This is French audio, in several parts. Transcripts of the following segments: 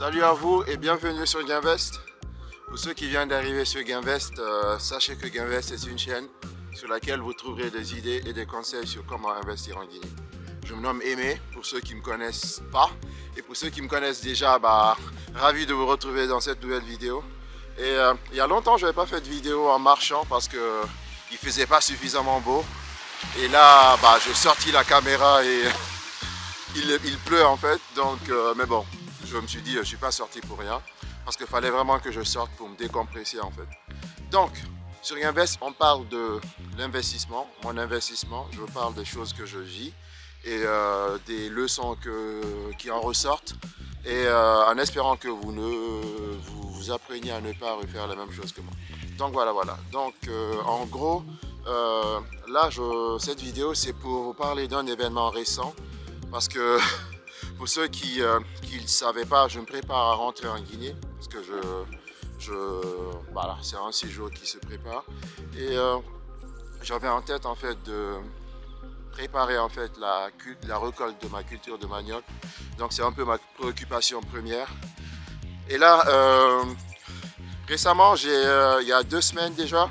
Salut à vous et bienvenue sur Gainvest. Pour ceux qui viennent d'arriver sur Gainvest, sachez que Gainvest est une chaîne sur laquelle vous trouverez des idées et des conseils sur comment investir en Guinée. Je me nomme Aimé, pour ceux qui ne me connaissent pas, et pour ceux qui me connaissent déjà, ravi de vous retrouver dans cette nouvelle vidéo. Et il y a longtemps, je n'avais pas fait de vidéo en marchant parce qu'il ne faisait pas suffisamment beau. Et là, j'ai sorti la caméra et il pleut en fait, donc, mais bon, je me suis dit, je ne suis pas sorti pour rien, parce qu'il fallait vraiment que je sorte pour me décompresser en fait. Donc, sur Invest, on parle de l'investissement, mon investissement, je parle des choses que je vis et des leçons qui en ressortent, et en espérant que vous appreniez à ne pas refaire la même chose que moi. Donc voilà. Donc en gros, là, cette vidéo, c'est pour vous parler d'un événement récent, parce que pour ceux qui ne savaient pas, je me prépare à rentrer en Guinée, parce que voilà, c'est un séjour qui se prépare. Et j'avais en tête en fait de préparer en fait la récolte de ma culture de manioc. Donc c'est un peu ma préoccupation première. Et là, récemment, il y a 2 semaines déjà,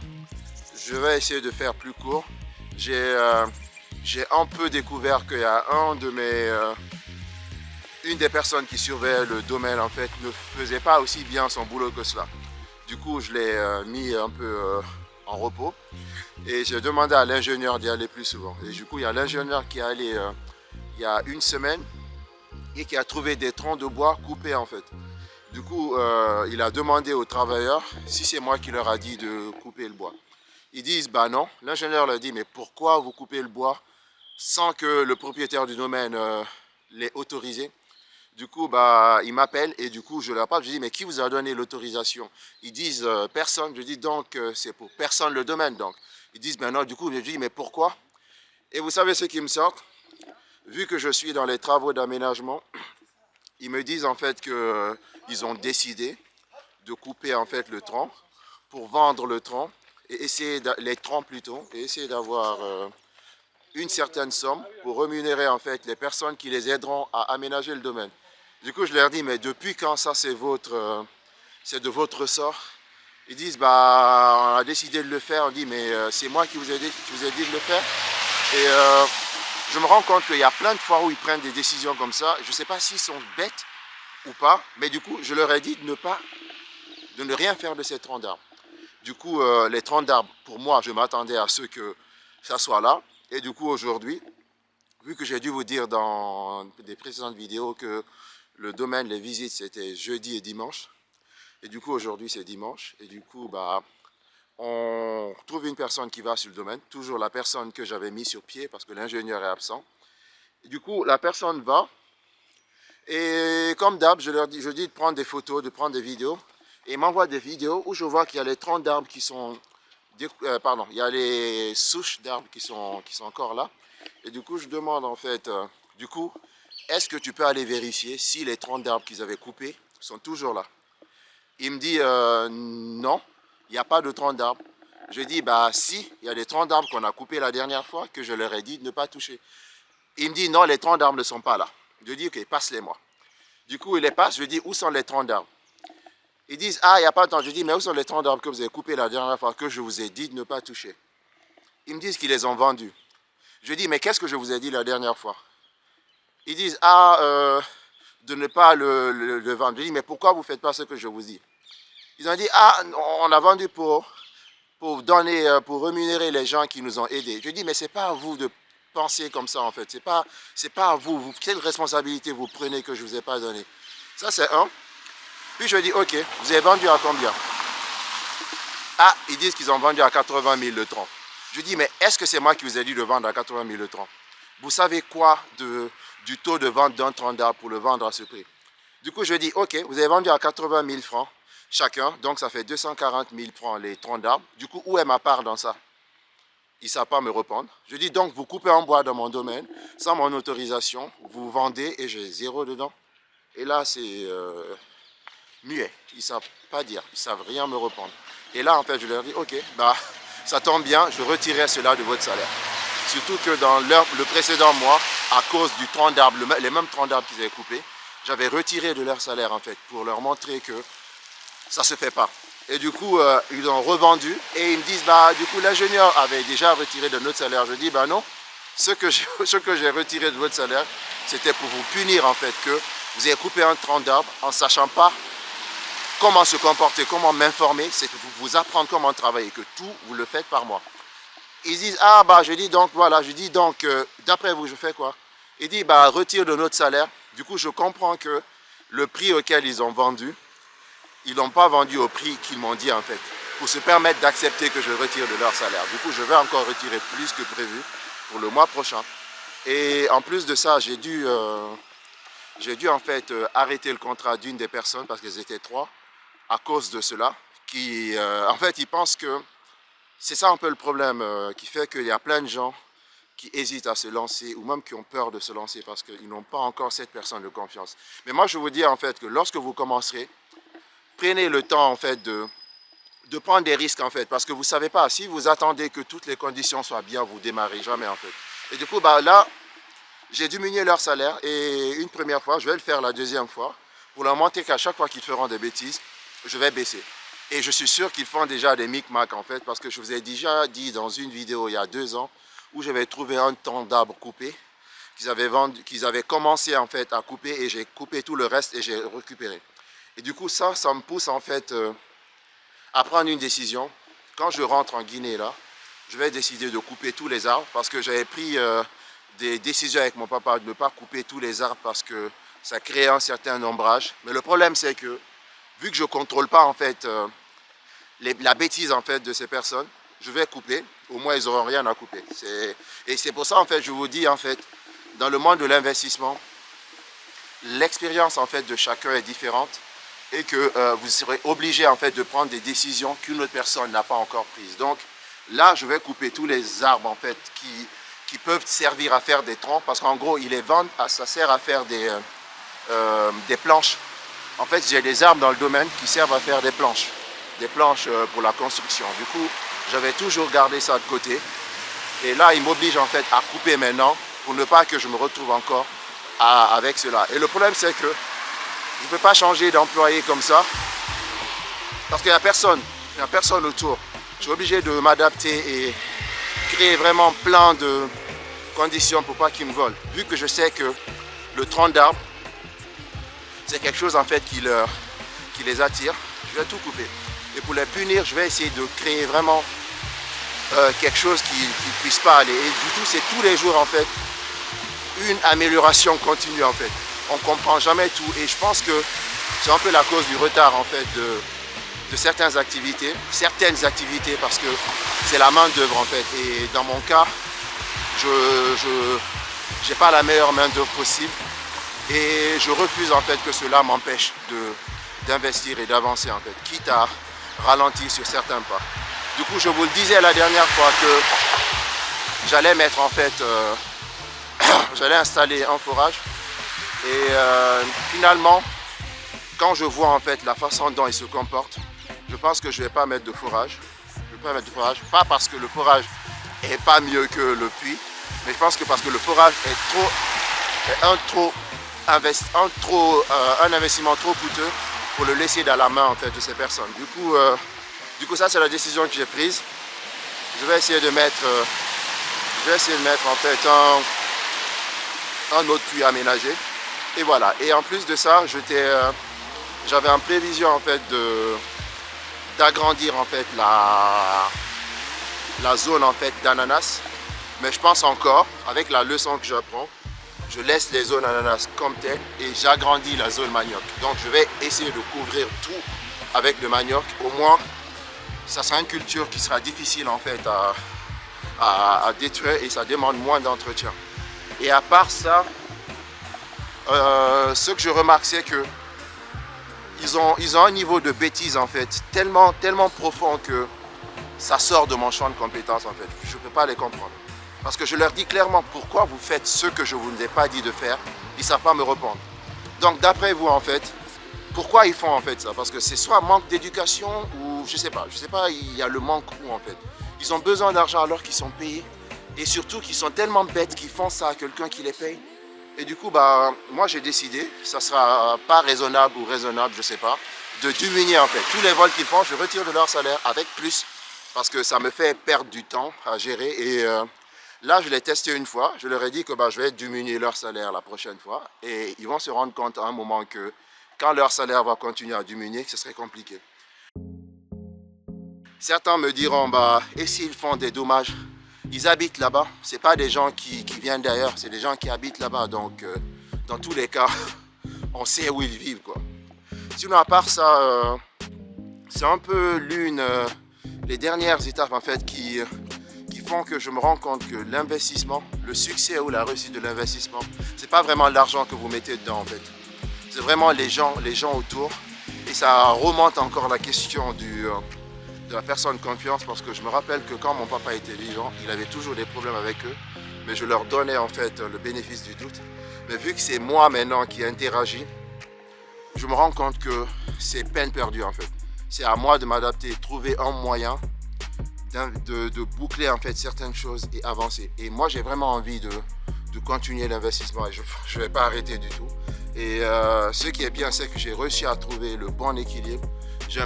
je vais essayer de faire plus court. J'ai un peu découvert qu'il y a une des personnes qui surveillait le domaine en fait ne faisait pas aussi bien son boulot que cela. Du coup, je l'ai mis un peu en repos et j'ai demandé à l'ingénieur d'y aller plus souvent. Et du coup, il y a l'ingénieur qui est allé il y a 1 semaine et qui a trouvé des troncs de bois coupés en fait. Du coup, il a demandé aux travailleurs si c'est moi qui leur a dit de couper le bois. Ils disent bah non. L'ingénieur leur dit mais pourquoi vous coupez le bois sans que le propriétaire du domaine l'ait autorisé? Du coup, il m'appelle et du coup, je leur parle. Je dis, mais qui vous a donné l'autorisation? Ils disent, personne. Je dis, donc, c'est pour personne le domaine. Donc, ils disent, ben non. Du coup, je dis, mais pourquoi? Et vous savez ce qui me sort? Vu que je suis dans les travaux d'aménagement, ils me disent en fait qu'ils ont décidé de couper en fait le tronc pour vendre le tronc et les troncs plutôt, et essayer d'avoir une certaine somme pour rémunérer en fait les personnes qui les aideront à aménager le domaine. Du coup, je leur dis, mais depuis quand ça c'est de votre sort? Ils disent, on a décidé de le faire. On dit, mais c'est moi qui vous ai dit de le faire. Et je me rends compte qu'il y a plein de fois où ils prennent des décisions comme ça. Je ne sais pas s'ils sont bêtes ou pas, mais du coup, je leur ai dit de ne rien faire de ces troncs d'arbres. Du coup, les troncs d'arbres, pour moi, je m'attendais à ce que ça soit là. Et du coup, aujourd'hui, vu que j'ai dû vous dire dans des précédentes vidéos que le domaine, les visites, c'était jeudi et dimanche. Et du coup, aujourd'hui, c'est dimanche. Et du coup, on trouve une personne qui va sur le domaine. Toujours la personne que j'avais mis sur pied parce que l'ingénieur est absent. Et du coup, la personne va. Et comme d'hab, je dis de prendre des photos, de prendre des vidéos. Et il m'envoie des vidéos où je vois qu'il y a les troncs d'arbres qui sont... il y a les souches d'arbres qui sont encore là. Et du coup, je demande en fait, est-ce que tu peux aller vérifier si les troncs d'arbres qu'ils avaient coupés sont toujours là? Il me dit, non, il n'y a pas de troncs d'arbres. Je dis, si, il y a des troncs d'arbres qu'on a coupés la dernière fois que je leur ai dit de ne pas toucher. Il me dit, non, les troncs d'arbres ne sont pas là. Je dis, ok, passe-les-moi. Du coup, il les passe, je dis, où sont les troncs d'arbres? Ils disent, ah, il n'y a pas de temps. Je dis, mais où sont les troncs d'arbres que vous avez coupés la dernière fois que je vous ai dit de ne pas toucher? Ils me disent qu'ils les ont vendus. Je dis, mais qu'est-ce que je vous ai dit la dernière fois? Ils disent, de ne pas le vendre. Je dis, mais pourquoi vous ne faites pas ce que je vous dis? Ils ont dit, on a vendu pour donner, pour rémunérer les gens qui nous ont aidés. Je dis, mais ce n'est pas à vous de penser comme ça en fait. C'est pas à vous. Quelle responsabilité vous prenez que je ne vous ai pas donné? Ça, c'est un. Puis je dis, ok, vous avez vendu à combien? Ah, ils disent qu'ils ont vendu à 80 000 le tronc. Je dis, mais est-ce que c'est moi qui vous ai dit de vendre à 80 000 le tronc? Vous savez quoi du taux de vente d'un tronc d'arbre pour le vendre à ce prix? Du coup, je dis, ok, vous avez vendu à 80 000 francs chacun, donc ça fait 240 000 francs les troncs d'arbres. Du coup, où est ma part dans ça? Ils ne savent pas me répondre. Je dis, donc vous coupez en bois dans mon domaine, sans mon autorisation, vous vendez et j'ai 0 dedans. Et là, c'est muet. Ils ne savent pas dire, ils ne savent rien me répondre. Et là, en fait, je leur dis, ok, ça tombe bien, je retirerai cela de votre salaire. Surtout que dans le précédent mois, à cause du tronc d'arbre, les mêmes troncs d'arbres qu'ils avaient coupés, j'avais retiré de leur salaire en fait pour leur montrer que ça ne se fait pas. Et du coup, ils ont revendu et ils me disent, bah du coup l'ingénieur avait déjà retiré de notre salaire. Je dis, bah non, ce que j'ai retiré de votre salaire, c'était pour vous punir en fait, que vous avez coupé un tronc d'arbre en ne sachant pas comment se comporter, comment m'informer, c'est que vous apprendre comment travailler, que tout, vous le faites par moi. Ils disent, ah bah je dis donc, voilà, je dis donc, d'après vous, je fais quoi? Il dit, bah retire de notre salaire. Du coup, je comprends que le prix auquel ils ont vendu, ils n'ont pas vendu au prix qu'ils m'ont dit en fait, pour se permettre d'accepter que je retire de leur salaire. Du coup, je vais encore retirer plus que prévu pour le mois prochain. Et en plus de ça, j'ai dû en fait arrêter le contrat d'une des personnes, parce qu'elles étaient 3, à cause de cela. En fait, ils pensent que c'est ça un peu le problème, qui fait qu'il y a plein de gens qui hésitent à se lancer, ou même qui ont peur de se lancer, parce qu'ils n'ont pas encore cette personne de confiance. Mais moi, je vous dis en fait que lorsque vous commencerez, prenez le temps en fait de prendre des risques en fait, parce que vous ne savez pas, si vous attendez que toutes les conditions soient bien, vous ne démarrez jamais en fait. Et du coup, bah, là, j'ai diminué leur salaire, et une première fois, je vais le faire la deuxième fois, pour leur montrer qu'à chaque fois qu'ils feront des bêtises, je vais baisser. Et je suis sûr qu'ils font déjà des micmacs en fait, parce que je vous ai déjà dit dans une vidéo il y a 2 ans, où j'avais trouvé un tronc d'arbre coupé, qu'ils avaient commencé en fait à couper, et j'ai coupé tout le reste et j'ai récupéré. Et du coup, ça me pousse en fait à prendre une décision. Quand je rentre en Guinée, là, je vais décider de couper tous les arbres, parce que j'avais pris des décisions avec mon papa de ne pas couper tous les arbres parce que ça crée un certain ombrage. Mais le problème, c'est que, vu que je ne contrôle pas en fait la bêtise en fait de ces personnes, je vais couper. Au moins, ils n'auront rien à couper. Et c'est pour ça, en fait, je vous dis, en fait, dans le monde de l'investissement, l'expérience en fait de chacun est différente, et que vous serez obligé en fait de prendre des décisions qu'une autre personne n'a pas encore prises. Donc là, je vais couper tous les arbres en fait qui peuvent servir à faire des troncs, parce qu'en gros, ils les vendent, ça sert à faire des planches. En fait, j'ai des arbres dans le domaine qui servent à faire des planches pour la construction. Du coup, j'avais toujours gardé ça de côté. Et là, ils m'obligent en fait à couper maintenant, pour ne pas que je me retrouve encore avec cela. Et le problème, c'est que je ne peux pas changer d'employé comme ça, parce qu'il n'y a personne autour. Je suis obligé de m'adapter et créer vraiment plein de conditions pour pas qu'ils me volent. Vu que je sais que le tronc d'arbre, c'est quelque chose en fait qui les attire, je vais tout couper. Et pour les punir, je vais essayer de créer vraiment quelque chose qui ne puisse pas aller. Et du coup, c'est tous les jours en fait une amélioration continue en fait. On ne comprend jamais tout, et je pense que c'est un peu la cause du retard en fait de certaines activités, parce que c'est la main d'œuvre en fait. Et dans mon cas, je n'ai pas la meilleure main d'œuvre possible, et je refuse en fait que cela m'empêche d'investir et d'avancer en fait, quitte à ralentir sur certains pas. Du coup, je vous le disais la dernière fois que j'allais mettre en fait, j'allais installer un forage. Et finalement, quand je vois en fait la façon dont il se comporte, je pense que je ne vais pas mettre de forage. Je ne vais pas mettre de forage, pas parce que le forage n'est pas mieux que le puits, mais je pense que parce que le forage est un investissement trop coûteux pour le laisser dans la main en fait de ces personnes. Du coup, ça c'est la décision que j'ai prise. Je vais essayer de mettre, en fait un autre puits aménagé. Et voilà. Et en plus de ça, j'avais en prévision en fait d'agrandir en fait la zone en fait d'ananas. Mais je pense encore, avec la leçon que j'apprends, je laisse les zones ananas comme telles et j'agrandis la zone manioc. Donc je vais essayer de couvrir tout avec le manioc. Au moins, ça sera une culture qui sera difficile en fait à détruire, et ça demande moins d'entretien. Et à part ça, ce que je remarque, c'est que ils ont un niveau de bêtise en fait tellement profond que ça sort de mon champ de compétences en fait. Je ne peux pas les comprendre. Parce que je leur dis clairement pourquoi vous faites ce que je vous ai pas dit de faire. Ils ne savent pas me répondre. Donc d'après vous en fait, pourquoi ils font en fait ça? Parce que c'est soit manque d'éducation ou je sais pas, il y a le manque où en fait. Ils ont besoin d'argent alors qu'ils sont payés. Et surtout qu'ils sont tellement bêtes qu'ils font ça à quelqu'un qui les paye. Et du coup, bah, moi j'ai décidé, ça sera pas raisonnable ou raisonnable, je sais pas, de diminuer en fait. Tous les vols qu'ils font, je retire de leur salaire avec plus, parce que ça me fait perdre du temps à gérer. Et là, je l'ai testé une fois, je leur ai dit que bah, je vais diminuer leur salaire la prochaine fois. Et ils vont se rendre compte à un moment que quand leur salaire va continuer à diminuer, ce serait compliqué. Certains me diront, bah, et s'ils font des dommages? Ils habitent là-bas, ce pas des gens qui viennent d'ailleurs, c'est des gens qui habitent là-bas. Donc, dans tous les cas, on sait où ils vivent, quoi. Sinon, à part ça, c'est un peu les dernières étapes en fait qui font que je me rends compte que l'investissement, le succès ou la réussite de l'investissement, c'est pas vraiment l'argent que vous mettez dedans en fait. C'est vraiment les gens autour. Et ça remonte encore la question de la personne confiance, parce que je me rappelle que quand mon papa était vivant, il avait toujours des problèmes avec eux, mais je leur donnais en fait le bénéfice du doute. Mais vu que c'est moi maintenant qui interagis, je me rends compte que c'est peine perdue en fait. C'est à moi de m'adapter, trouver un moyen de boucler en fait certaines choses et avancer. Et moi j'ai vraiment envie de continuer l'investissement et je ne vais pas arrêter du tout. Et ce qui est bien, c'est que j'ai réussi à trouver le bon équilibre. Je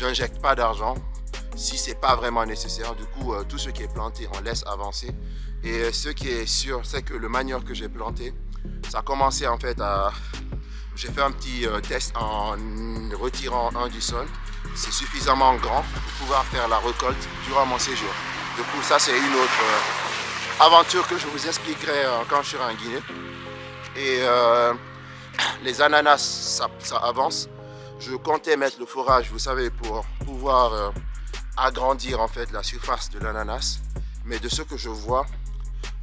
n'injecte pas d'argent si c'est pas vraiment nécessaire. Du coup, tout ce qui est planté, on laisse avancer. Et ce qui est sûr, c'est que le manioc que j'ai planté, ça a commencé en fait à... J'ai fait un petit test en retirant un du sol. C'est suffisamment grand pour pouvoir faire la récolte durant mon séjour. Du coup, ça c'est une autre aventure que je vous expliquerai quand je serai en Guinée. Et les ananas, ça avance. Je comptais mettre le forage, vous savez, pour pouvoir agrandir en fait la surface de l'ananas. Mais de ce que je vois,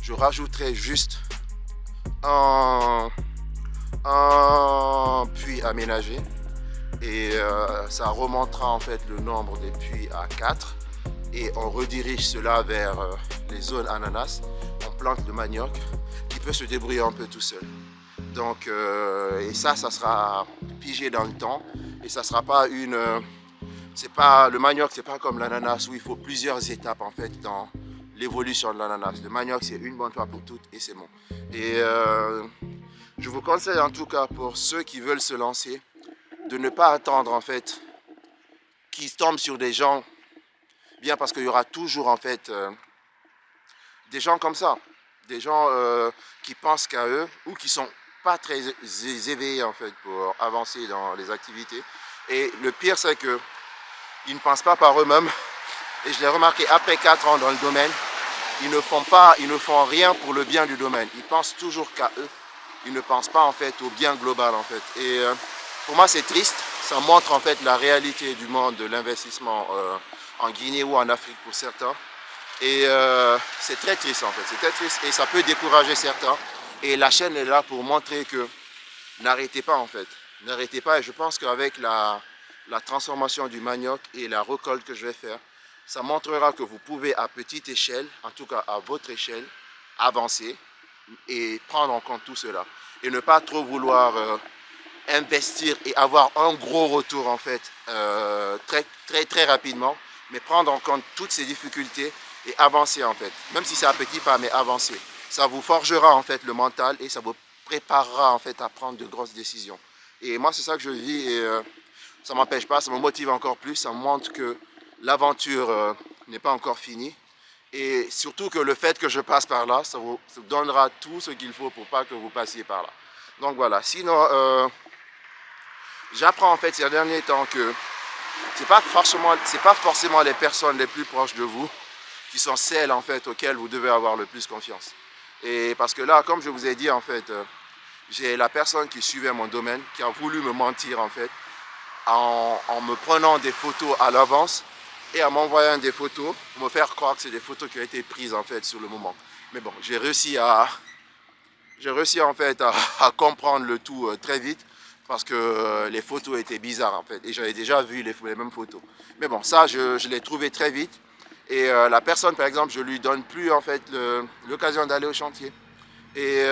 je rajouterai juste un puits aménagé. Et ça remontera en fait le nombre des puits à 4. Et on redirige cela vers les zones ananas. On plante le manioc qui peut se débrouiller un peu tout seul. Donc, et ça sera pigé dans le temps. Et ça sera pas le manioc, c'est pas comme l'ananas où il faut plusieurs étapes en fait dans l'évolution de l'ananas. Le manioc, c'est une bonne fois pour toutes et c'est bon. Et je vous conseille en tout cas pour ceux qui veulent se lancer de ne pas attendre en fait qu'ils tombent sur des gens, bien parce qu'il y aura toujours en fait des gens comme ça, des gens qui pensent qu'à eux ou qui sont pas très éveillés en fait pour avancer dans les activités. Et le pire, c'est que ils ne pensent pas par eux-mêmes. Et je l'ai remarqué après 4 ans dans le domaine, ils ne font rien pour le bien du domaine. Ils pensent toujours qu'à eux. Ils ne pensent pas en fait au bien global en fait. Et pour moi, c'est triste. Ça montre en fait la réalité du monde de l'investissement en Guinée ou en Afrique pour certains. Et c'est très triste en fait. C'est très triste et ça peut décourager certains. Et la chaîne est là pour montrer que n'arrêtez pas en fait. N'arrêtez pas, et je pense qu'avec la transformation du manioc et la récolte que je vais faire, ça montrera que vous pouvez à petite échelle, en tout cas à votre échelle, avancer et prendre en compte tout cela. Et ne pas trop vouloir investir et avoir un gros retour en fait très rapidement, mais prendre en compte toutes ces difficultés et avancer en fait. Même si c'est à petit pas, mais avancer. Ça vous forgera en fait le mental et ça vous préparera en fait à prendre de grosses décisions. Et moi, c'est ça que je vis et ça ne m'empêche pas, ça me motive encore plus, ça me montre que l'aventure n'est pas encore finie. Et surtout que le fait que je passe par là, ça vous donnera tout ce qu'il faut pour pas que vous passiez par là. Donc voilà, sinon, j'apprends en fait ces derniers temps que c'est pas forcément les personnes les plus proches de vous qui sont celles en fait auxquelles vous devez avoir le plus confiance. Et parce que là, comme je vous ai dit en fait, j'ai la personne qui suivait mon domaine, qui a voulu me mentir en fait, en me prenant des photos à l'avance et en m'envoyant des photos pour me faire croire que c'est des photos qui ont été prises en fait sur le moment. Mais bon, j'ai réussi en fait à comprendre le tout très vite parce que les photos étaient bizarres en fait et j'avais déjà vu les mêmes photos. Mais bon, ça je l'ai trouvé très vite et la personne par exemple, je lui donne plus en fait l'occasion d'aller au chantier. Et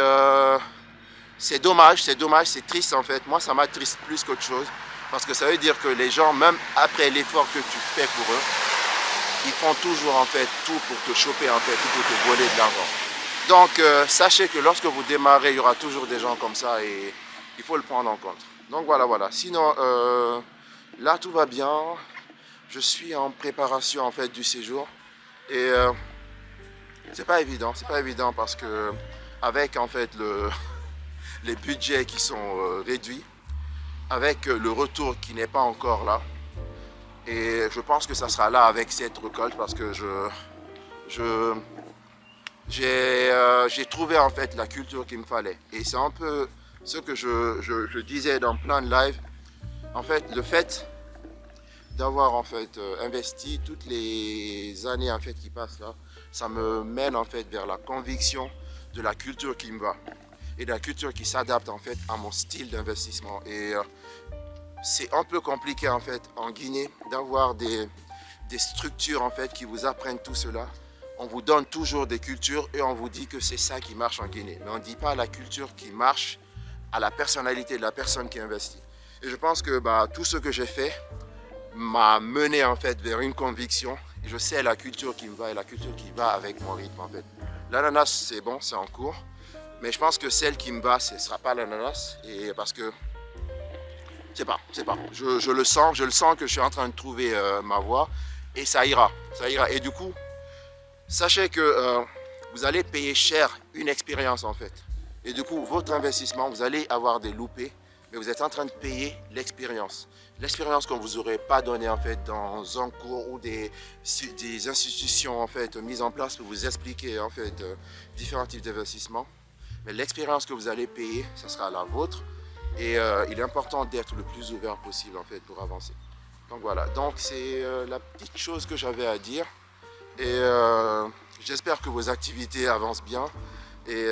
c'est dommage, c'est triste en fait. Moi, ça m'attriste plus qu'autre chose. Parce que ça veut dire que les gens, même après l'effort que tu fais pour eux, ils font toujours en fait tout pour te choper en fait, tout pour te voler de l'argent. Donc sachez que lorsque vous démarrez, il y aura toujours des gens comme ça et il faut le prendre en compte. Donc voilà. Sinon, là tout va bien. Je suis en préparation en fait du séjour et c'est pas évident parce que avec en fait les budgets qui sont réduits, avec le retour qui n'est pas encore là, et je pense que ça sera là avec cette récolte parce que j'ai trouvé en fait la culture qu'il me fallait. Et c'est un peu ce que je disais dans plein de lives. En fait, le fait d'avoir en fait investi toutes les années en fait qui passent là, ça me mène en fait vers la conviction de la culture qui me va et de la culture qui s'adapte en fait à mon style d'investissement. Et c'est un peu compliqué en fait en Guinée d'avoir des structures en fait qui vous apprennent tout cela. On vous donne toujours des cultures et on vous dit que c'est ça qui marche en Guinée. Mais on ne dit pas la culture qui marche à la personnalité de la personne qui investit. Et je pense que tout ce que j'ai fait m'a mené en fait vers une conviction. Et je sais la culture qui me va et la culture qui va avec mon rythme en fait. L'ananas c'est bon, c'est en cours. Mais je pense que celle qui me va, ce ne sera pas l'ananas. Et parce que c'est pas. Je le sens que je suis en train de trouver ma voie et ça ira. Et du coup, sachez que vous allez payer cher une expérience en fait. Et du coup, votre investissement, vous allez avoir des loupés, mais vous êtes en train de payer l'expérience. L'expérience qu'on ne vous aurait pas donnée en fait dans un cours ou des institutions en fait mises en place pour vous expliquer en fait différents types d'investissements. Mais l'expérience que vous allez payer, ça sera la vôtre. Et il est important d'être le plus ouvert possible en fait pour avancer. Donc voilà, donc c'est la petite chose que j'avais à dire. Et j'espère que vos activités avancent bien. Et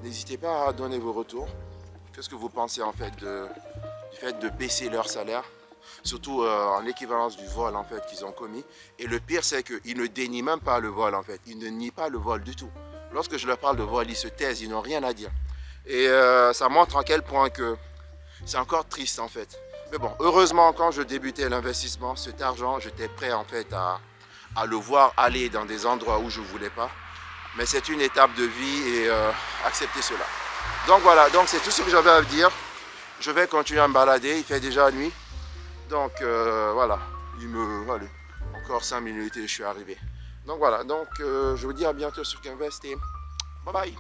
n'hésitez pas à donner vos retours. Qu'est-ce que vous pensez en fait du fait de baisser leur salaire? Surtout en équivalence du vol en fait qu'ils ont commis. Et le pire c'est qu'ils ne dénient même pas le vol en fait. Ils ne nient pas le vol du tout. Lorsque je leur parle de vol, ils se taisent, ils n'ont rien à dire. Et ça montre à quel point que c'est encore triste en fait. Mais bon, heureusement quand je débutais l'investissement, cet argent, j'étais prêt en fait à le voir aller dans des endroits où je ne voulais pas. Mais c'est une étape de vie et accepter cela. Donc voilà, donc c'est tout ce que j'avais à dire. Je vais continuer à me balader, il fait déjà nuit. Donc voilà, allez, encore 5 minutes et je suis arrivé. Donc voilà, donc je vous dis à bientôt sur Kinvest et bye bye.